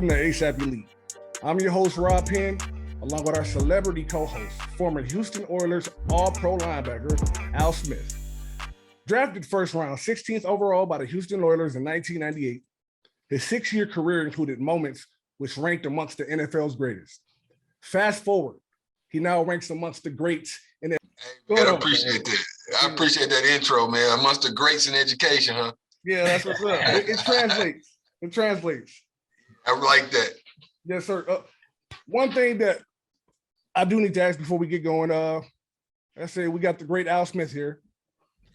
Welcome to ASAP Elite. I'm your host, Rob Penn, along with our celebrity co-host, former Houston Oilers All-Pro linebacker, Al Smith. Drafted first round, 16th overall by the Houston Oilers in 1998, his 6-year career included moments which ranked amongst the NFL's greatest. Fast forward, he now ranks amongst the greats in the— Hey, man, I appreciate that. I appreciate that intro, man. Amongst the greats in education, huh? Yeah, that's what's up. It translates. It translates. I like that. Yes, sir. One thing that I do need to ask before we get going, let's say we got the great Al Smith here.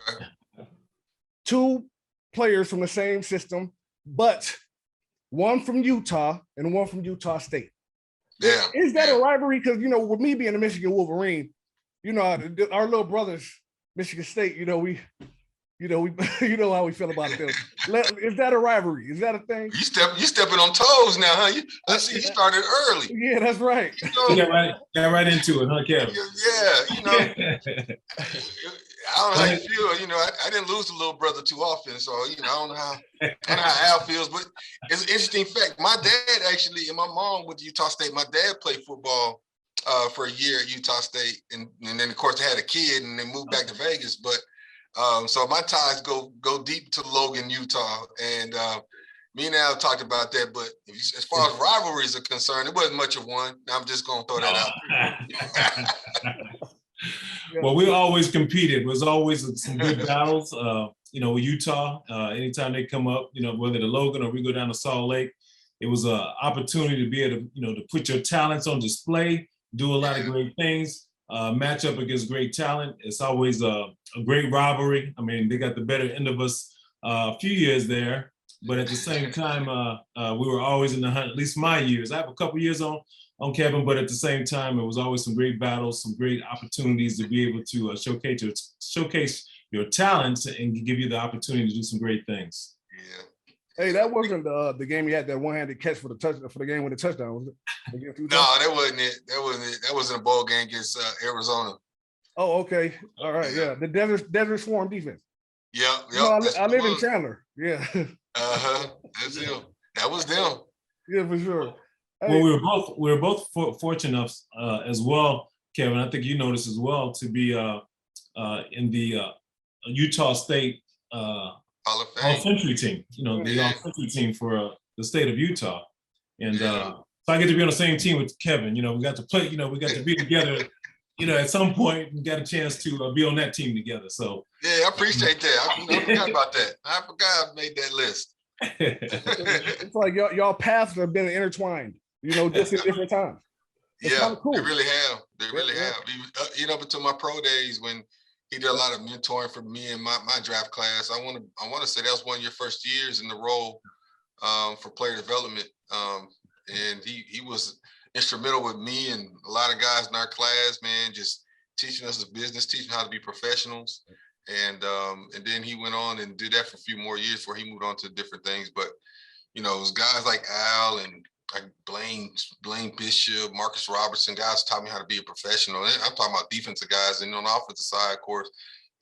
Okay. 2 players from the same system, but one from Utah and one from Utah State. Yeah. Is that a rivalry? Because, you know, with me being a Michigan Wolverine, you know, our little brothers, Michigan State, you know how we feel about them. Is that a rivalry? Is that a thing? You stepping on toes now, huh? I see you started early. Yeah, that's right. You got right into it, huh, Kevin? Yeah, you know. I don't know how you feel. You know, I didn't lose the little brother too often, so you know, I don't know how Al feels. But it's an interesting fact. My dad actually, and my mom went to Utah State. My dad played football for a year at Utah State, and then of course they had a kid, and they moved back to Vegas. But so my ties go deep to Logan, Utah, and me and Al talked about that. But as far as rivalries are concerned, it wasn't much of one. I'm just gonna throw that out. Well, we always competed. It was always some good battles. You know, with Utah, anytime they come up, you know, whether the Logan or we go down to Salt Lake, it was an opportunity to be able to, you know, to put your talents on display, do a lot of great things, match up against great talent. It's always a great rivalry. I mean, they got the better end of us a few years there, but at the same time, we were always in the hunt, at least my years. I have a couple years on Kevin, but at the same time, it was always some great battles, some great opportunities to be able to showcase your talents and give you the opportunity to do some great things. Yeah. Hey, that wasn't the game you had that one-handed catch for the game with the touchdown, was it? No, that wasn't it. That wasn't a ball game against Arizona. Oh, okay. All right. Yeah. The Desert Swarm defense. Yeah. You know, I live in Chandler. Yeah. That's them. That was them. Yeah, for sure. Hey. Well, we were both fortunate enough as well, Kevin. I think you noticed as well to be in the Utah State All-Century team. You know, the All-Century team for the state of Utah, and so I get to be on the same team with Kevin. You know, we got to play. You know, we got to be together. You know, at some point, we got a chance to be on that team together. So yeah, I appreciate that. I forgot about that. I forgot I made that list. It's like y'all paths have been intertwined. You know, just at different times. It's cool. They really have. They really have. Even up until my pro days, when he did a lot of mentoring for me and my draft class. I want to say that was one of your first years in the role for player development, and he was instrumental with me and a lot of guys in our class, man, just teaching us the business, teaching how to be professionals. And then he went on and did that for a few more years before he moved on to different things. But, you know, it was guys like Al and like Blaine Bishop, Marcus Robertson, guys taught me how to be a professional. And I'm talking about defensive guys. And on the offensive side, of course,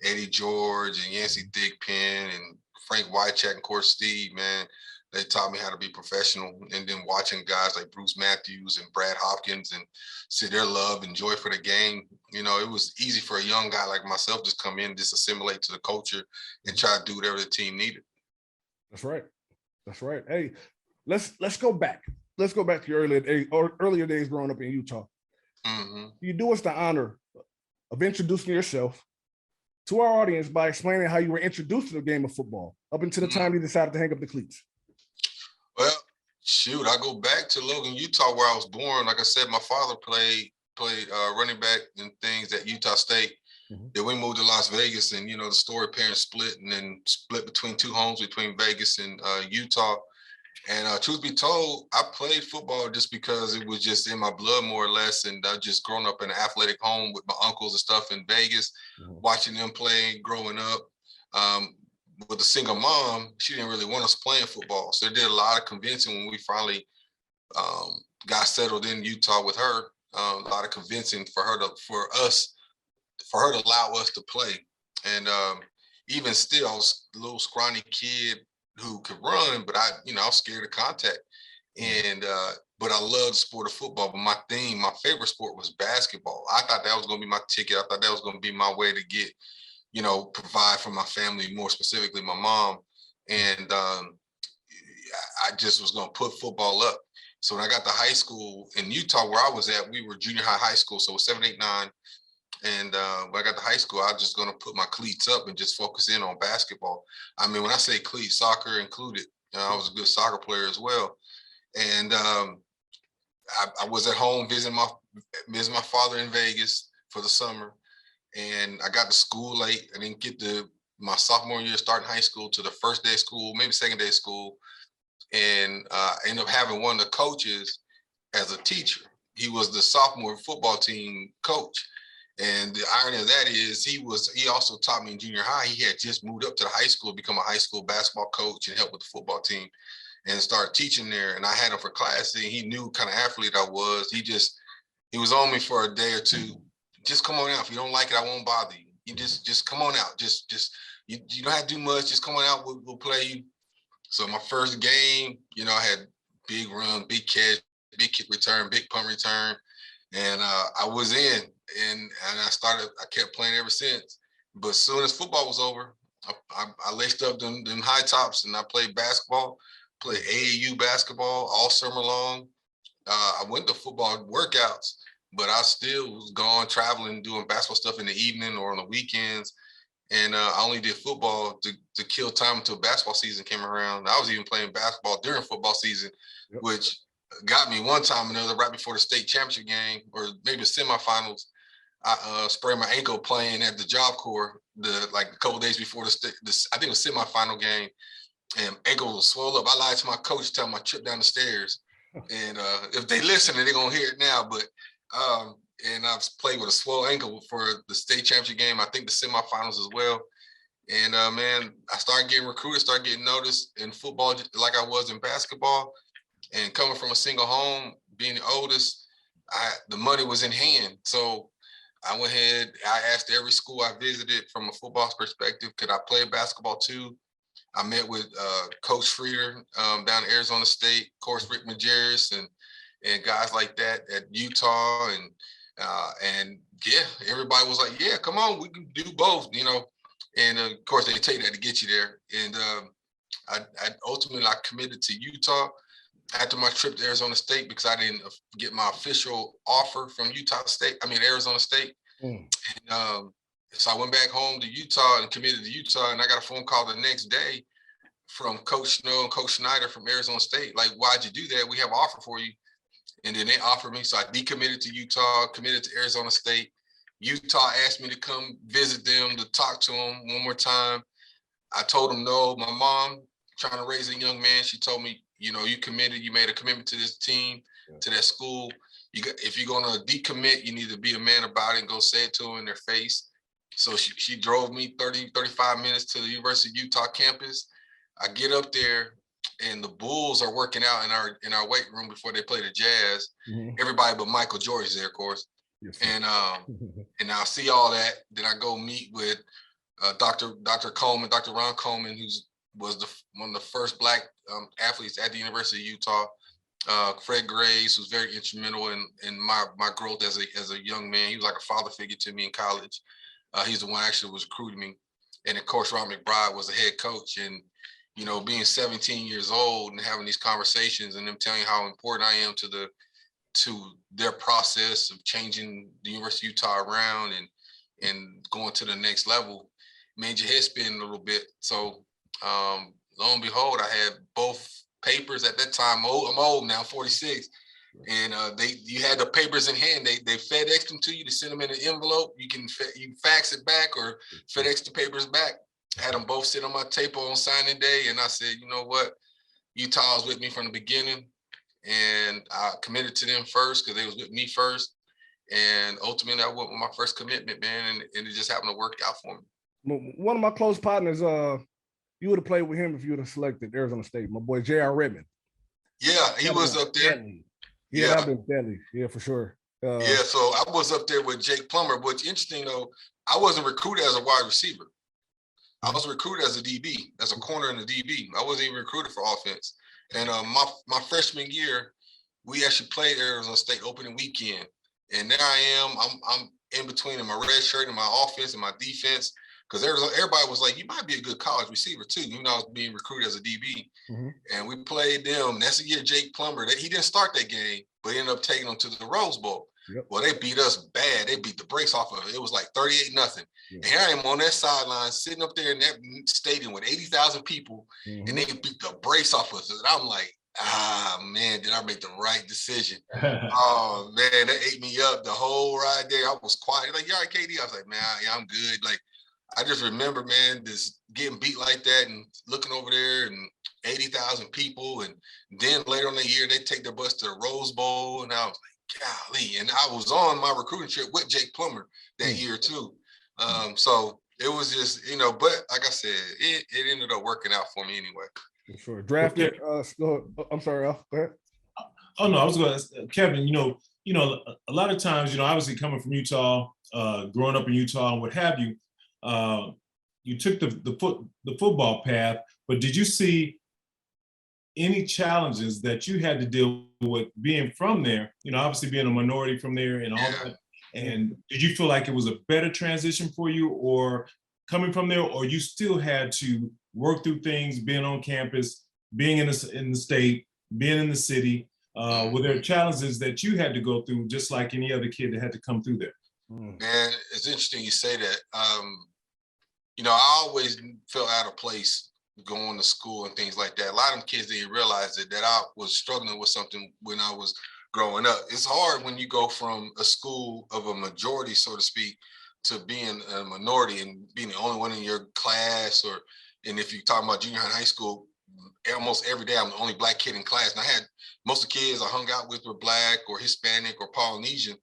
Eddie George and Yancey Thigpen and Frank Wycheck and, of course, Steve, man. They taught me how to be professional. And then watching guys like Bruce Matthews and Brad Hopkins and see their love and joy for the game. You know, it was easy for a young guy like myself just come in, just assimilate to the culture and try to do whatever the team needed. That's right. That's right. Hey, let's go back. Let's go back to your earlier days growing up in Utah. Mm-hmm. You do us the honor of introducing yourself to our audience by explaining how you were introduced to the game of football up until the time you decided to hang up the cleats. Well, shoot, I go back to Logan, Utah, where I was born. Like I said, my father played running back and things at Utah State. Mm-hmm. Then we moved to Las Vegas, and you know the story. Parents split, and then split between 2 homes between Vegas and Utah. And truth be told, I played football just because it was just in my blood, more or less. And I just grown up in an athletic home with my uncles and stuff in Vegas, watching them play growing up. With a single mom, she didn't really want us playing football. So they did a lot of convincing when we finally got settled in Utah with her. A lot of convincing for her to allow us to play. And even still, I was a little scrawny kid who could run, but I was scared of contact. And but I love the sport of football. But my favorite sport was basketball. I thought that was going to be my ticket. I thought that was going to be my way to get, provide for my family, more specifically my mom. And I just was going to put football up. So when I got to high school in Utah, where I was at, we were junior high school. So 7, 8, 9. And when I got to high school, I was just going to put my cleats up and just focus in on basketball. I mean, when I say cleats, soccer included. I was a good soccer player as well. And I was at home visiting my father in Vegas for the summer. And I got to school late. I didn't get to my sophomore year starting high school to the first day of school, maybe second day of school. And I ended up having one of the coaches as a teacher. He was the sophomore football team coach. And the irony of that is he also taught me in junior high. He had just moved up to the high school, become a high school basketball coach and help with the football team and started teaching there. And I had him for class and he knew kind of athlete I was. He was on me for a day or two. Just come on out. If you don't like it, I won't bother you. You just come on out. You don't have to do much. Just come on out. We'll play you. So my first game, I had big run, big catch, big kick return, big punt return. And I was in and I kept playing ever since. But as soon as football was over, I laced up them high tops and I played basketball, played AAU basketball all summer long. I went to football workouts, but I still was gone traveling, doing basketball stuff in the evening or on the weekends. And I only did football to kill time until basketball season came around. I was even playing basketball during football season, which got me one time or another right before the state championship game or maybe the semifinals. I sprained my ankle playing at the Job Corps a couple days before I think it was semifinal game, and ankle was swollen up. I lied to my coach, telling him I tripped down the stairs, and if they listen, they're gonna hear it now. But and I've played with a swollen ankle for the state championship game. I think the semifinals as well. And man, I started getting recruited, started getting noticed in football like I was in basketball. And coming from a single home, being the oldest, the money was in hand. So I went ahead, I asked every school I visited from a football perspective, could I play basketball too? I met with Coach Frieder down at Arizona State, of course, Rick Majerus and guys like that at Utah. And yeah, everybody was like, yeah, come on, we can do both, And of course, they take that to get you there. And I ultimately committed to Utah after my trip to Arizona State because I didn't get my official offer from Arizona State. And so I went back home to Utah and committed to Utah, and I got a phone call the next day from Coach Snow and Coach Schneider from Arizona State. Like, why'd you do that? We have an offer for you. And then they offered me, so I decommitted to Utah, committed to Arizona State. Utah asked me to come visit them, to talk to them one more time. I told them no. My mom, trying to raise a young man, she told me, you committed, you made a commitment to this team, to that school. If you're going to decommit, you need to be a man about it and go say it to them in their face. So she drove me 30, 35 minutes to the University of Utah campus. I get up there and the Bulls are working out in our weight room before they play the Jazz. Mm-hmm. Everybody but Michael Jordan's there, of course. Yes, and I see all that. Then I go meet with Dr. Coleman, Dr. Ron Coleman, who was one of the first Black athletes at the University of Utah. Fred Graves was very instrumental in my growth as a young man. He was like a father figure to me in college. He's the one actually was recruiting me. And of course, Ron McBride was the head coach. And, being 17 years old and having these conversations and them telling you how important I am to their process of changing the University of Utah around and going to the next level made your head spin a little bit. So lo and behold, I had both papers at that time. I'm old now, 46. And you had the papers in hand. They FedEx them to you, to send them in an envelope. You can fax it back or FedEx the papers back. I had them both sit on my table on signing day. And I said, you know what? Utah was with me from the beginning. And I committed to them first because they was with me first. And ultimately, I went with my first commitment, man. And it just happened to work out for me. One of my close partners, you would have played with him if you would have selected Arizona State. My boy, J.R. Redmond. Yeah, he was up there. Deadly. Yeah, I've been deadly. Yeah, for sure. So I was up there with Jake Plummer. What's interesting, though, I wasn't recruited as a wide receiver. I was recruited as a DB, as a corner in the DB. I wasn't even recruited for offense. And my freshman year, we actually played Arizona State opening weekend. And there I am. I'm in between in my red shirt and my offense and my defense. Because everybody was like, you might be a good college receiver too. You know, I was being recruited as a DB. Mm-hmm. And we played them. That's the year Jake Plummer, he didn't start that game, but he ended up taking them to the Rose Bowl. Yep. Well, they beat us bad. They beat the brakes off of it. It was like 38-0. Yep. And here I am on that sideline, sitting up there in that stadium with 80,000 people, mm-hmm. and they beat the brakes off of us. And I'm like, man, did I make the right decision? Oh, man, that ate me up the whole ride there. I was quiet. Like, you all right, KD? I was like, man, yeah, I'm good. Like, I just remember, man, just getting beat like that and looking over there and 80,000 people. And then later on the year, they take their bus to the Rose Bowl. And I was like, golly. And I was on my recruiting trip with Jake Plummer that year too. So it was just, you know, but like I said, it ended up working out for me anyway. For sure. Drafted. I'm sorry, Al. Go ahead. Oh no, I was going to, Kevin. You know, a lot of times, you know, obviously coming from Utah, growing up in Utah, and what have you, you took the football path. But did you see any challenges that you had to deal with being from there? You know, obviously being a minority from there and all that. And did you feel like it was a better transition for you, or coming from there, or you still had to work through things, being on campus, being in the state, being in the city? Were there challenges that you had to go through, just like any other kid that had to come through there? Man, it's interesting you say that. You know, I always felt out of place going to school and things like that. A lot of them kids didn't realize that I was struggling with something when I was growing up. It's hard when you go from a school of a majority, so to speak, to being a minority and being the only one in your class. And if you're talking about junior high and high school, almost every day I'm the only Black kid in class. And I had most of the kids I hung out with were Black or Hispanic or Polynesian.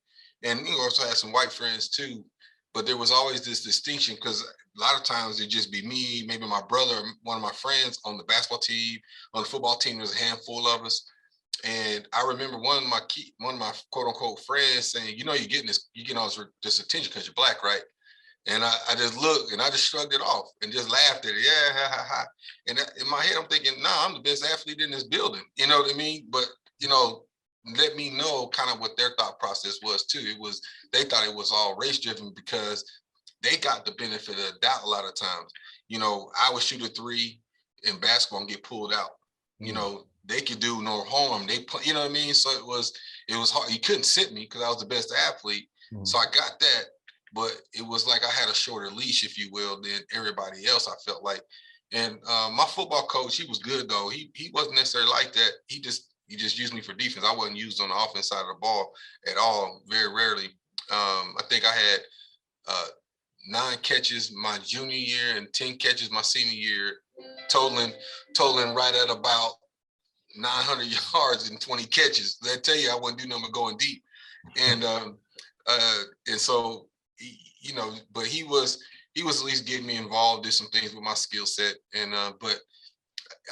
And you know, also had some white friends too. But there was always this distinction, because a lot of times it'd just be me, maybe my brother, or one of my friends on the basketball team. On the football team, there's a handful of us. And I remember one of my quote unquote friends saying, you know, you're getting all this attention because you're Black, right? And I just looked and I just shrugged it off and just laughed at it. Yeah, ha, ha, ha. And in my head, I'm thinking, nah, I'm the best athlete in this building. You know what I mean? But, you know, let me know kind of what their thought process was too. They thought it was all race driven because they got the benefit of the doubt a lot of times. You know, I would shoot a three in basketball and get pulled out. You know, they could do no harm. You know what I mean? So it was hard. You couldn't sit me because I was the best athlete. So I got that, but it was like I had a shorter leash, if you will, than everybody else, I felt like. And my football coach, he was good though. He wasn't necessarily like that. He just used me for defense. I wasn't used on the offense side of the ball at all, very rarely. I think I had 9 catches my junior year and 10 catches my senior year, totaling right at about 900 yards and 20 catches. They tell you I wouldn't do nothing but going deep. And so, you know, but he was at least getting me involved, did some things with my skill set. And but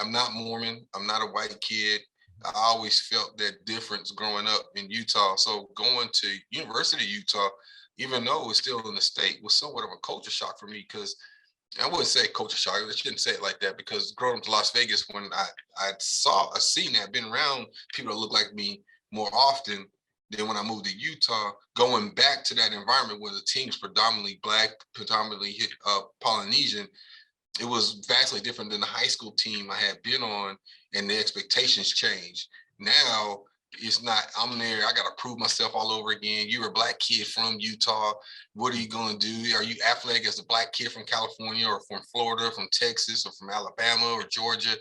I'm not Mormon. I'm not a white kid. I always felt that difference growing up in Utah. So going to University of Utah, even though it was still in the state, was somewhat of a culture shock for me, because I wouldn't say culture shock. I shouldn't say it like that, because growing up to Las Vegas, when I seen that, been around people that look like me more often than when I moved to Utah, going back to that environment where the team's predominantly Black, predominantly Polynesian, it was vastly different than the high school team I had been on, and the expectations changed. Now it's not, I'm there, I got to prove myself all over again. You're a Black kid from Utah. What are you going to do? Are you athletic as a Black kid from California or from Florida, from Texas or from Alabama or Georgia?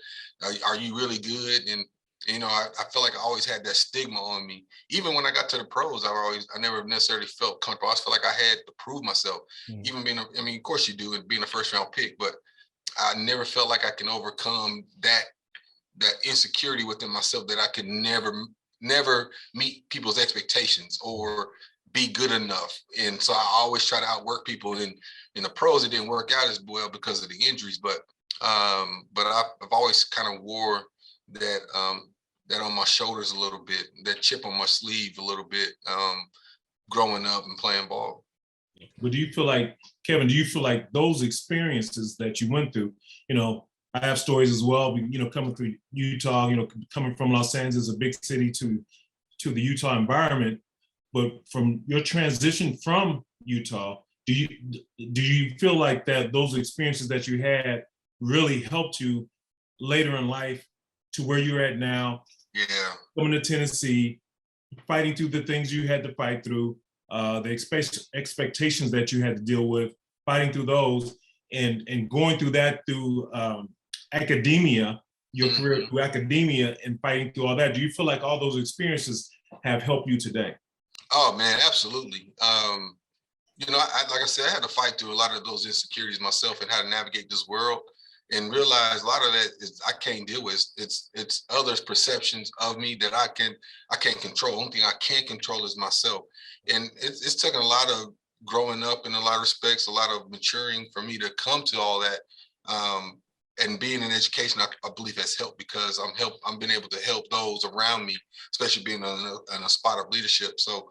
Are you really good? And, you know, I feel like I always had that stigma on me. Even when I got to the pros, I never necessarily felt comfortable. I just felt like I had to prove myself. Even being, of course you do, and being a first round pick, but I never felt like I can overcome that insecurity within myself, that I could never meet people's expectations or be good enough. And so I always try to outwork people. And in the pros, it didn't work out as well because of the injuries. But I've always kind of wore that on my shoulders a little bit, that chip on my sleeve a little bit, growing up and playing ball. But do you feel like, Kevin, those experiences that you went through, you know, I have stories as well, you know, coming through Utah, you know, coming from Los Angeles, a big city, to the Utah environment. But from your transition from Utah, do you feel like that those experiences that you had really helped you later in life to where you're at now? Yeah. Coming to Tennessee, fighting through the things you had to fight through, the expectations that you had to deal with, fighting through those, and going through that through academia, your career through academia, and fighting through all that. Do you feel like all those experiences have helped you today? Oh man, absolutely. You know, like I said, I had to fight through a lot of those insecurities myself and how to navigate this world, and realize a lot of that is I can't deal with. It's others' perceptions of me that I can't control. The only thing I can control is myself, and it's taken a lot of growing up in a lot of respects, a lot of maturing for me to come to all that. And being in education, I believe has helped, because I'm been able to help those around me, especially being in a spot of leadership. So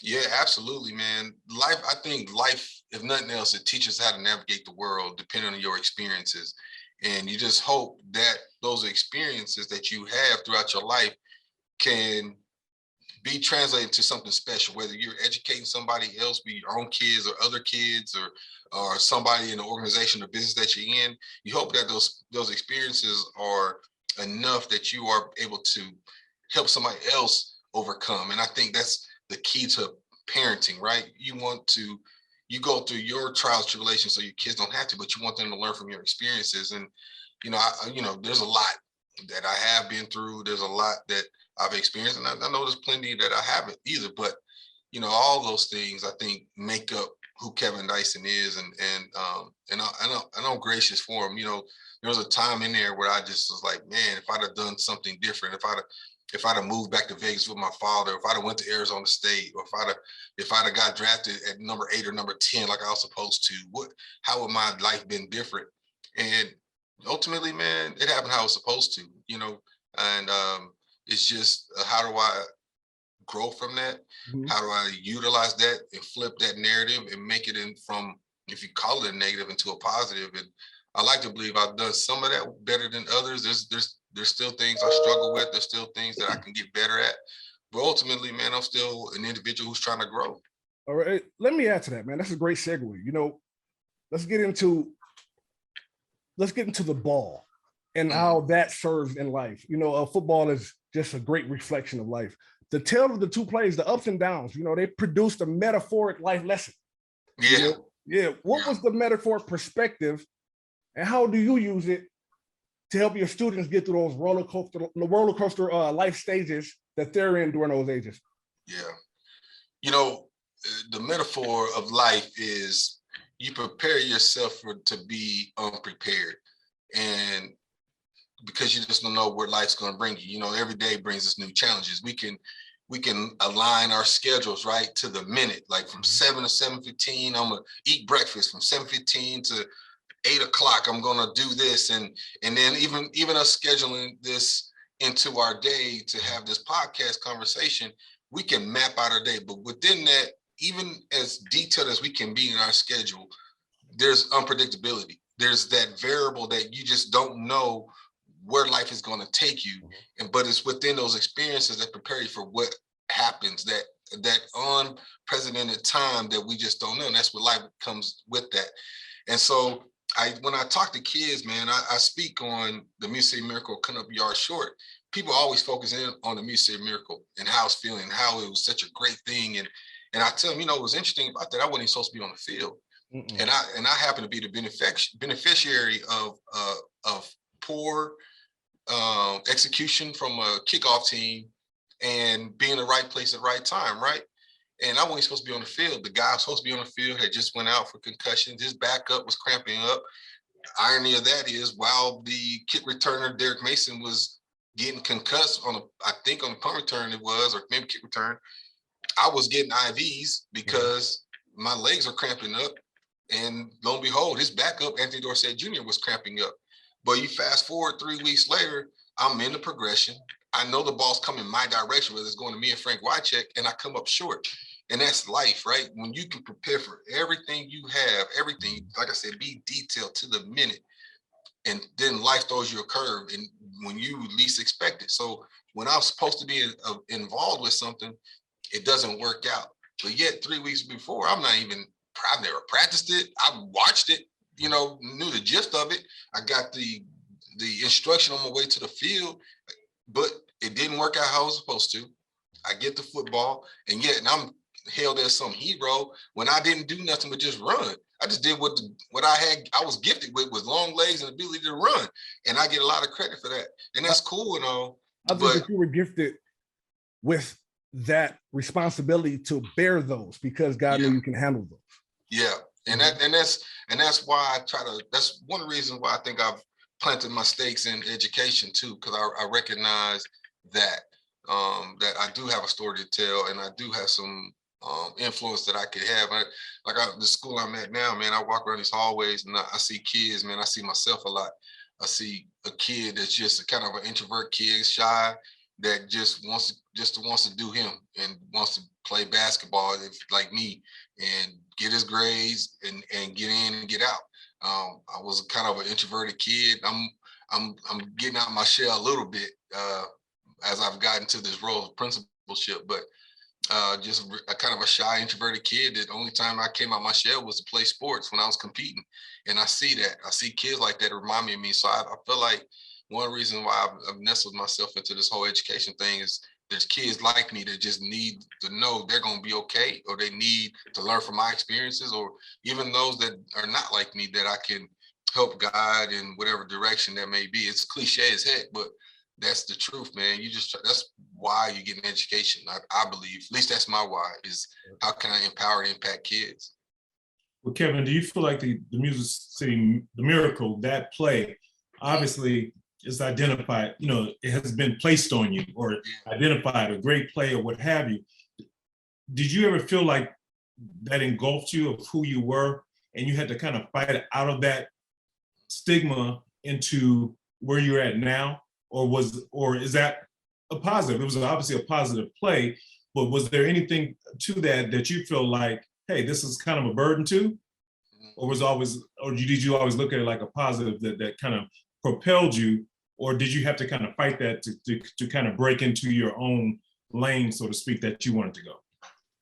yeah, absolutely, man. Life, I think life, if nothing else, it teaches how to navigate the world depending on your experiences. And you just hope that those experiences that you have throughout your life can be translated to something special, whether you're educating somebody else, be your own kids or other kids, or somebody in the organization or business that you're in. You hope that those experiences are enough that you are able to help somebody else overcome. And I think that's the key to parenting, right? You go through your trials, tribulations, so your kids don't have to, but you want them to learn from your experiences. And there's a lot that I have been through. There's a lot that I've experienced, and I know there's plenty that I haven't either. But all those things I think make up who Kevin Dyson is, and I'm gracious for him. There was a time in there where I just was like, man, if I'd have done something different, if I'd have moved back to Vegas with my father, if I'd have went to Arizona State, or if I'd have got drafted at number 8 or number 10 like I was supposed to, how would my life been different? And ultimately, man, it happened how it was supposed to, and it's just how do I grow from that? Mhm. How do I utilize that and flip that narrative and make it in from, if you call it a negative, into a positive? And I like to believe I've done some of that better than others. There's still things I struggle with. There's still things that I can get better at. But ultimately, man, I'm still an individual who's trying to grow. All right, let me add to that, man. That's a great segue. Let's get into the ball and how that serves in life. Football is just a great reflection of life. The tale of the two plays, the ups and downs, they produced a metaphoric life lesson. Yeah. What was the metaphoric perspective, and how do you use it to help your students get through those roller coaster life stages that they're in during those ages? Yeah. The metaphor of life is you prepare yourself to be unprepared, and because you just don't know where life's going to bring you. Every day brings us new challenges. We can align our schedules right to the minute, like from 7 to 7:15, I'm gonna eat breakfast. From 7:15 to 8 o'clock, I'm gonna do this, and then even us scheduling this into our day to have this podcast conversation, we can map out our day. But within that, even as detailed as we can be in our schedule, there's unpredictability. There's that variable that you just don't know where life is going to take you. But it's within those experiences that prepare you for what happens, that unprecedented time that we just don't know. And that's what life comes with that. And so when I talk to kids, man, I speak on the Music Miracle Cutting Up Yards Short. People always focus in on the Music Miracle and how it's feeling, how it was such a great thing. And I tell them, what was interesting about that, I wasn't even supposed to be on the field. And I happen to be the beneficiary of poor execution from a kickoff team and being in the right place at the right time, right? And I wasn't supposed to be on the field. The guy was supposed to be on the field had just went out for concussions. His backup was cramping up. Irony of that is, while the kick returner Derek Mason was getting concussed I think on the punt return it was, or maybe kick return, I was getting IVs because my legs are cramping up. And lo and behold, his backup, Anthony Dorsett Jr., was cramping up. But you fast forward 3 weeks later, I'm in the progression. I know the ball's coming my direction, whether it's going to me and Frank Wycheck, and I come up short. And that's life, right? When you can prepare for everything you have, everything, like I said, be detailed to the minute. and then life throws you a curve and when you least expect it. So when I'm supposed to be involved with something, it doesn't work out. But yet 3 weeks before, I've never practiced it. I watched it, knew the gist of it. I got the instruction on my way to the field, but it didn't work out how I was supposed to. I get the football, and yet I'm hailed as some hero when I didn't do nothing but just run. I just did what I was gifted with was long legs and ability to run. And I get a lot of credit for that. And that's cool and all. I think that you were gifted with that responsibility to bear those because God knew you can handle those. Yeah. And that's why that's one of the reasons why I think I've planted my stakes in education too, because I recognize that that I do have a story to tell and I do have some influence that I could have. The school I'm at now, man, I walk around these hallways and I see kids, man, I see myself a lot. I see a kid that's just a kind of an introvert kid, shy, that just wants to do him and wants to play basketball like me and get his grades and get in and get out. I was kind of an introverted kid. I'm getting out of my shell a little bit as I've gotten to this role of principalship, but just a kind of a shy, introverted kid that the only time I came out my shell was to play sports when I was competing. And I see that. I see kids like that remind me of me. So I feel like one reason why I've nestled myself into this whole education thing is there's kids like me that just need to know they're going to be okay, or they need to learn from my experiences, or even those that are not like me that I can help guide in whatever direction that may be. It's cliche as heck, but that's the truth, man. That's why you get an education. I believe, at least that's my why, is how can I empower and impact kids? Well, Kevin, do you feel like the Music City Miracle, that play, obviously is identified, it has been placed on you or identified, a great play or what have you. Did you ever feel like that engulfed you of who you were and you had to kind of fight out of that stigma into where you're at now? Or is that a positive? It was obviously a positive play, but was there anything to that you feel like, hey, this is kind of a burden too? Or did you always look at it like a positive that kind of propelled you? Or did you have to kind of fight that to kind of break into your own lane, so to speak, that you wanted to go?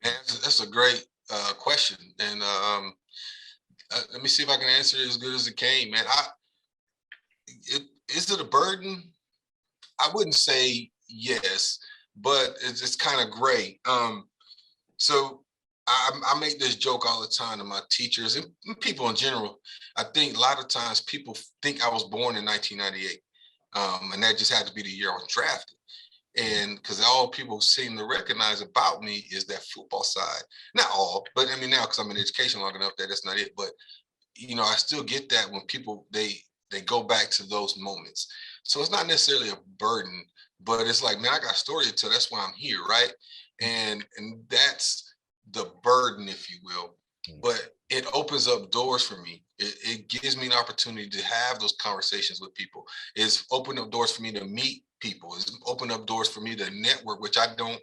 Man, that's a great question. And let me see if I can answer it as good as it came, man. Is it a burden? I wouldn't say yes, but it's kind of gray. So I make this joke all the time to my teachers and people in general. I think a lot of times people think I was born in 1998. And that just had to be the year I was drafted. And because all people seem to recognize about me is that football side. Not all, but I mean now because I'm in education long enough that that's not it. But I still get that when people they go back to those moments. So it's not necessarily a burden, but it's like, man, I got a story to tell. That's why I'm here, right? And that's the burden, if you will. But it opens up doors for me. It gives me an opportunity to have those conversations with people. It's opened up doors for me to meet people. It's opened up doors for me to network, which I don't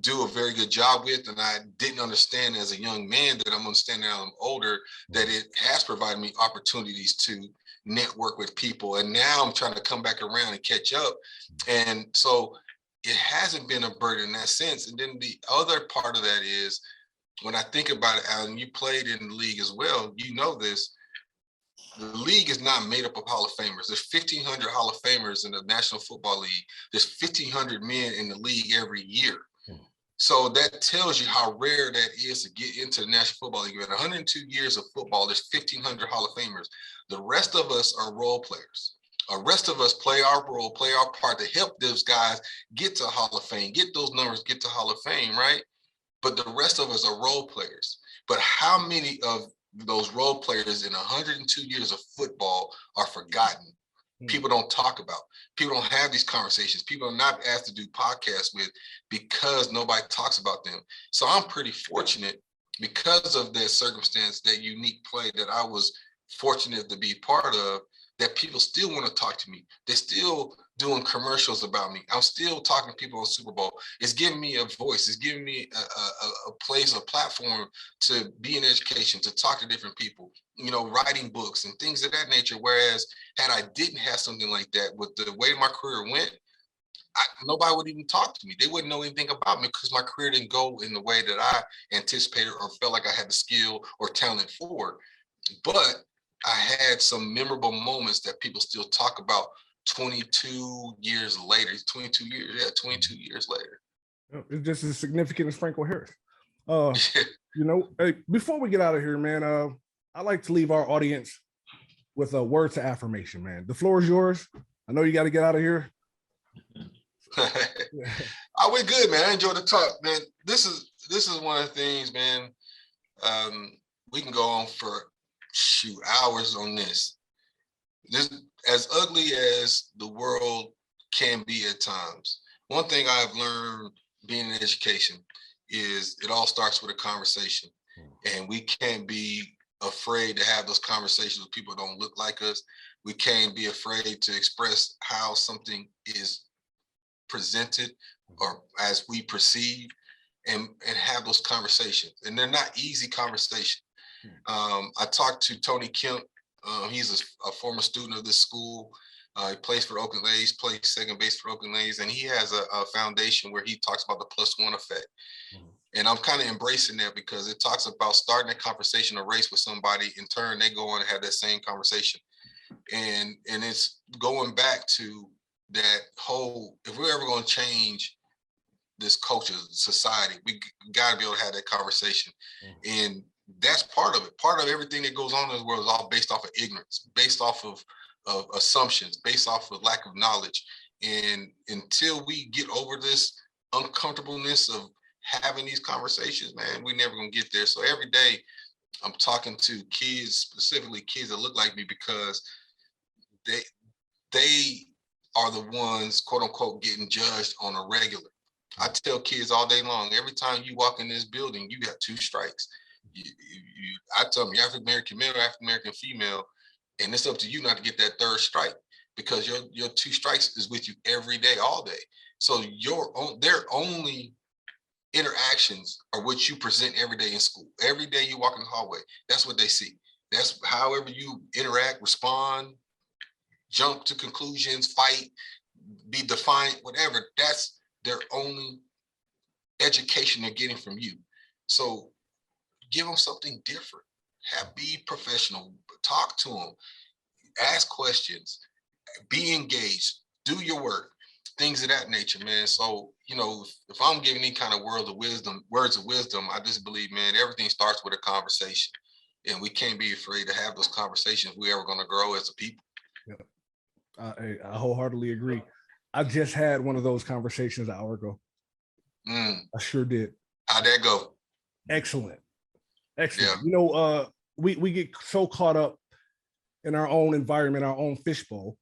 do a very good job with. And I didn't understand as a young man that I'm understanding now I'm older, that it has provided me opportunities to network with people. And now I'm trying to come back around and catch up. And so it hasn't been a burden in that sense. And then the other part of that is, when I think about it, Alan, you played in the league as well, you know this, the league is not made up of Hall of Famers. There's 1,500 Hall of Famers in the National Football League. There's 1,500 men in the league every year. So that tells you how rare that is to get into the National Football League. In 102 years of football, there's 1,500 Hall of Famers. The rest of us are role players. The rest of us play our role, play our part to help those guys get to Hall of Fame, get those numbers, get to Hall of Fame, right? But the rest of us are role players. But how many of those role players in 102 years of football are forgotten? People don't talk about. People don't have these conversations. People are not asked to do podcasts with because nobody talks about them. So I'm pretty fortunate because of that circumstance, that unique play that I was fortunate to be part of. that people still want to talk to me. They're still doing commercials about me. I'm still talking to people on Super Bowl. It's giving me a voice. It's giving me a place, a platform to be in education, to talk to different people, you know, writing books and things of that nature. Whereas had I didn't have something like that, with the way my career went, nobody would even talk to me. They wouldn't know anything about me because my career didn't go in the way that I anticipated or felt like I had the skill or talent for. But I had some memorable moments that people still talk about 22 years later. 22 years, yeah, 22 years later. It's just as significant as Franco Harris. You know, hey, before we get out of here, man, I like to leave our audience with a word to affirmation, man. The floor is yours. I know you got to get out of here. I went good, man. I enjoyed the talk, man. This is one of the things, man. We can go on for hours on this. This, as ugly as the world can be at times, one thing I've learned being in education is it all starts with a conversation, and we can't be afraid to have those conversations with people who don't look like us. We can't be afraid to express how something is presented or as we perceive, and have those conversations. And they're not easy conversations. I talked to Tony Kemp. He's a former student of this school. He plays for Oakland A's, plays second base for Oakland A's, and he has a foundation where he talks about the +1 effect. And I'm kind of embracing that because it talks about starting a conversation or race with somebody. In turn, they go on and have that same conversation. And it's going back to that whole, if we're ever going to change this culture, society, we got to be able to have that conversation. And that's part of it. Part of everything that goes on in the world is all based off of ignorance, based off of assumptions, based off of lack of knowledge. And until we get over this uncomfortableness of having these conversations, man, we're never going to get there. So every day I'm talking to kids, specifically kids that look like me, because they are the ones, quote unquote, getting judged on a regular. I tell kids all day long, every time you walk in this building, you got 2 strikes. I tell them, you're African American male, African American female, and it's up to you not to get that 3rd strike, because your 2 strikes is with you every day, all day. So their only interactions are what you present every day in school. Every day you walk in the hallway, that's what they see. That's however you interact, respond, jump to conclusions, fight, be defiant, whatever. That's their only education they're getting from you. So give them something different. Be professional. Talk to them. Ask questions. Be engaged. Do your work. Things of that nature, man. So, you know, if I'm giving any kind of words of wisdom, I just believe, man, everything starts with a conversation. And we can't be afraid to have those conversations if we're ever going to grow as a people. Yeah. I wholeheartedly agree. I just had one of those conversations an hour ago. I sure did. How'd that go? Excellent. Yeah. Yeah. You know, we get so caught up in our own environment, our own fishbowl.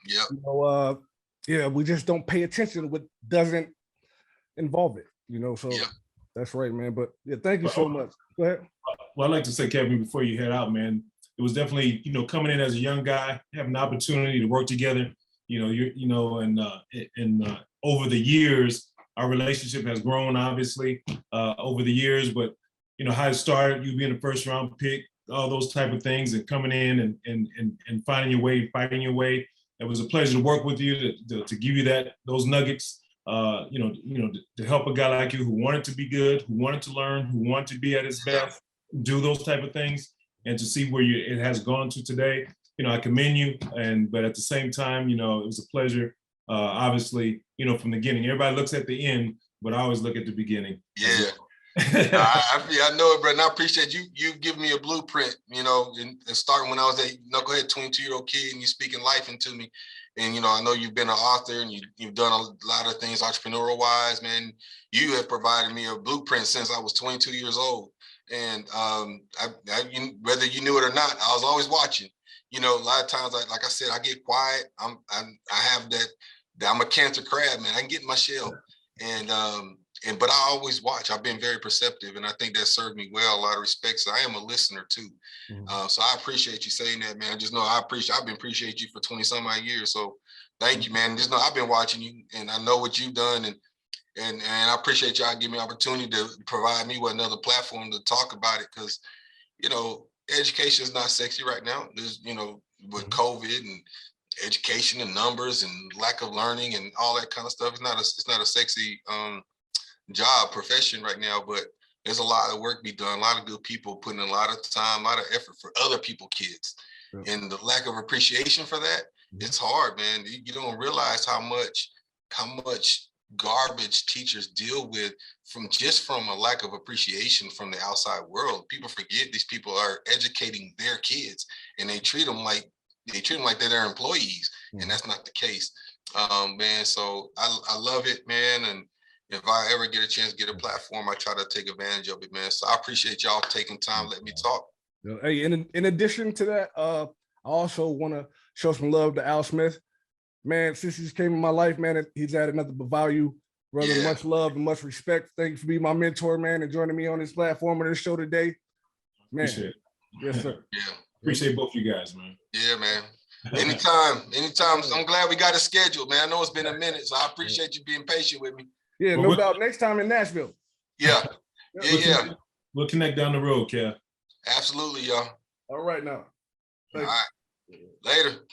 Yeah. You know, yeah, we just don't pay attention to what doesn't involve it. You know, so yeah. That's right, man. But yeah, thank you so much. Go ahead. Well, I'd like to say, Kevin, before you head out, man, it was definitely, you know, coming in as a young guy, having the opportunity to work together. And over the years, our relationship has grown, obviously, over the years. But you know how it started, you being the 1st round pick, all those type of things, and coming in and finding your way, fighting your way. It was a pleasure to work with you, to give you those nuggets. To help a guy like you who wanted to be good, who wanted to learn, who wanted to be at his best, do those type of things, and to see where it has gone to today. You know, I commend you, but at the same time, you know, it was a pleasure. Obviously, you know, from the beginning, everybody looks at the end, but I always look at the beginning. Yeah. I know it, bro. And I appreciate you. You've given me a blueprint, you know, and starting when I was a knucklehead 22-year-old kid, and you speaking life into me. And, you know, I know you've been an author and you've done a lot of things entrepreneurial wise, man. You have provided me a blueprint since I was 22 years old. And whether you knew it or not, I was always watching. You know, a lot of times, like I said, I get quiet. I have that I'm a cancer crab, man. I can get in my shell. And but I always watch. I've been very perceptive, and I think that served me well. A lot of respect. So I am a listener too. So I appreciate you saying that, man. Just know I've been appreciate you for 20 some odd years. So thank you, man. Just know I've been watching you, and I know what you've done, and I appreciate y'all giving me an opportunity to provide me with another platform to talk about it, because education is not sexy right now. There's with COVID and education and numbers and lack of learning and all that kind of stuff. It's not a sexy job profession right now, but there's a lot of work be done. A lot of good people putting in a lot of time, a lot of effort for other people's kids, and the lack of appreciation for that, it's hard, man. You don't realize how much garbage teachers deal with from a lack of appreciation from the outside world. People forget these people are educating their kids, and they treat them like they're their employees, and that's not the case, man. So I love it, man, and if I ever get a chance to get a platform, I try to take advantage of it, man. So I appreciate y'all taking time, let me talk. Hey, in addition to that, I also want to show some love to Al Smith, man. Since he's came in my life, man, he's added nothing but value, brother. Yeah. Much love and much respect. Thank you for being my mentor, man, and joining me on this platform and this show today, man. Appreciate it. Yes, sir. Yeah. Appreciate both you guys, man. Yeah, man. Anytime. I'm glad we got it scheduled, man. I know it's been a minute, so I appreciate you being patient with me. Yeah, no doubt. Next time in Nashville. Yeah. We'll connect down the road, Kev. Absolutely, y'all. All right now. All right. Later.